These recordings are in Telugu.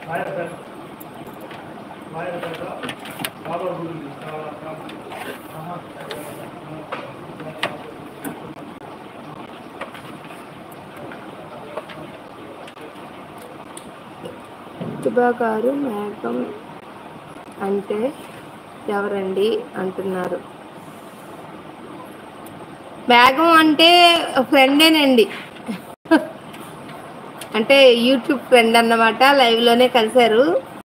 ప్రతిభ గారు మేఘం అంటే ఎవరండి అంటున్నారు. మేఘం అంటే ఫ్రెండేనండి, అంటే యూట్యూబ్ ఫ్రెండ్ అన్నమాట. లైవ్లోనే కలిశారు.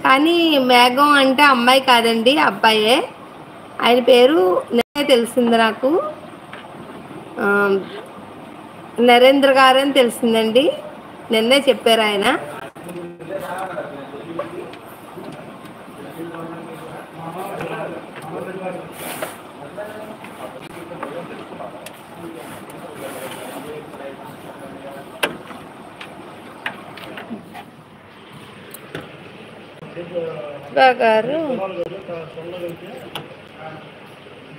కానీ మేఘం అంటే అమ్మాయి కాదండి, అబ్బాయే. ఆయన పేరు నిన్నే తెలిసింది నాకు, నరేంద్ర గారు అని తెలిసిందండి. నిన్నే చెప్పారు ఆయన. గారు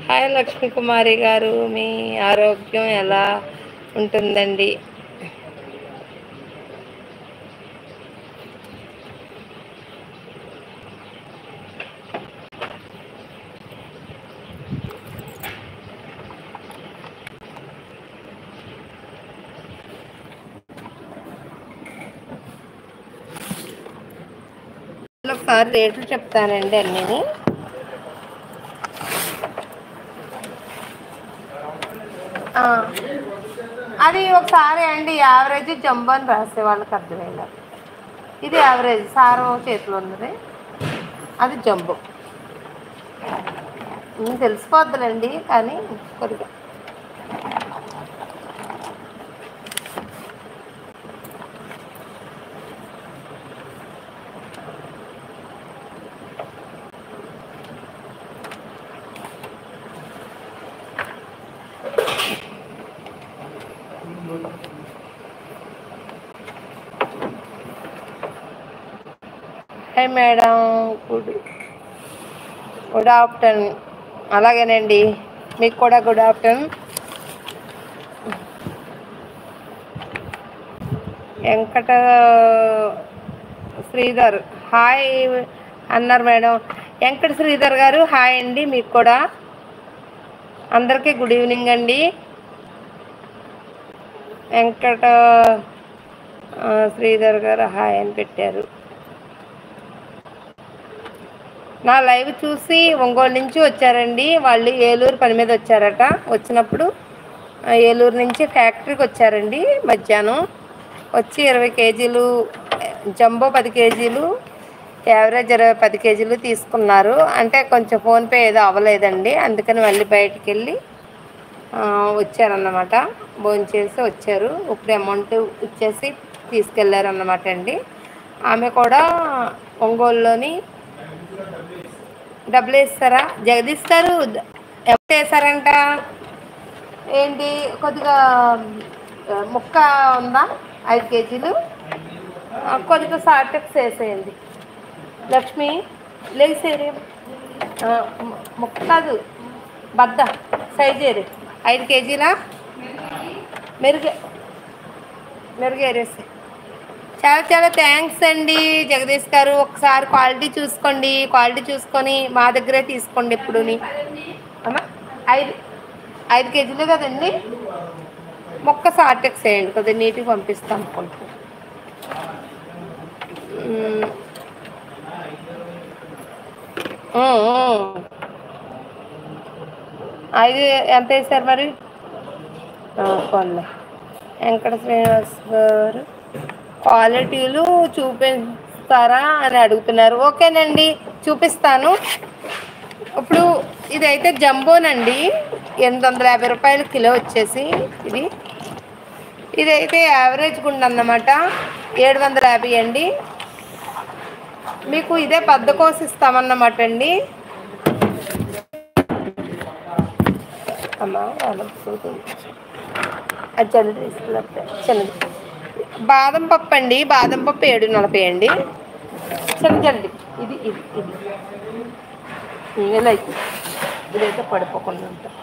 హాయ్ లక్ష్మీ కుమారి గారు, మీ ఆరోగ్యం ఎలా ఉంటుందండి? ఒకసారి రేట్లు చెప్తానండి అన్నీ. అది ఒకసారి అండి యావరేజ్ జంబో అని రాసే వాళ్ళకి అర్థమైంది. ఇది యావరేజ్ సారం చేతిలో ఉన్నది, అది జంబో. తెలిసిపోద్దులండి కానీ కొద్దిగా. Hi madam, good afternoon. అలాగేనండి, మీకు కూడా good afternoon. Venkata Sridhar hi అన్నారు మేడం. వెంకట శ్రీధర్ గారు హాయ్ అండి, మీకు కూడా అందరికీ గుడ్ ఈవినింగ్ అండి. వెంకట శ్రీధర్ గారు హాయ్ అని పెట్టారు. నా లైవ్ చూసి ఒంగోలు నుంచి వచ్చారండి. వాళ్ళు ఏలూరు పని మీద వచ్చారట. వచ్చినప్పుడు ఏలూరు నుంచి ఫ్యాక్టరీకి వచ్చారండి. మధ్యాహ్నం వచ్చి 20 కేజీలు జంబో, 10 కేజీలు యావరేజ్ 10 కేజీలు తీసుకున్నారు. అంటే కొంచెం ఫోన్పే ఏదో అవ్వలేదండి, అందుకని మళ్ళీ బయటికి వెళ్ళి వచ్చారన్నమాట. భోంచేసి వచ్చారు. ఇప్పుడు అమౌంట్ ఇచ్చేసి తీసుకెళ్ళారన్నమాట అండి. ఆమె కూడా ఒంగోలులోని డబ్బులు వేస్తారా జగదీష్ గారు? ఎవరు వేసారంట ఏంటి? కొద్దిగా ముక్క ఉందా 5 కేజీలు, కొద్దిగా సాటెక్స్ వేసేయండి. లక్ష్మి లేసేరే ముక్క కాదు, బద్ద సైజేరే 5 కేజీలా మెరుగేరేసి. చాలా చాలా థ్యాంక్స్ అండి జగదీష్ గారు. ఒకసారి క్వాలిటీ చూసుకోండి, క్వాలిటీ చూసుకొని మా దగ్గరే తీసుకోండి. ఎప్పుడుని అమ్మా 5 కేజీలు కదండి, మొక్క సాటెక్స్ వేయండి, కొద్దిగా నీట్గా పంపిస్తాం అనుకుంటున్నాను. 5 ఎంత వేసారు మరి? కొన్న వెంకట శ్రీనివాస్ గారు క్వాలిటీలు చూపిస్తారా అని అడుగుతున్నారు. ఓకేనండి, చూపిస్తాను. ఇప్పుడు ఇదైతే జంబోనండి, 850 రూపాయలు కిలో వచ్చేసి. ఇదైతే యావరేజ్ గుండ అన్నమాట, 750 అండి. మీకు ఇదే పెద్ద కోసి ఇస్తామన్నమాట అండి. అమ్మా అది చిన్నది బాదం పప్పు అండి, బాదం పప్పు 740 అండి. చిన్నదండి ఇది ఇలా ఇదైతే పడిపోకుండా ఉంటుంది.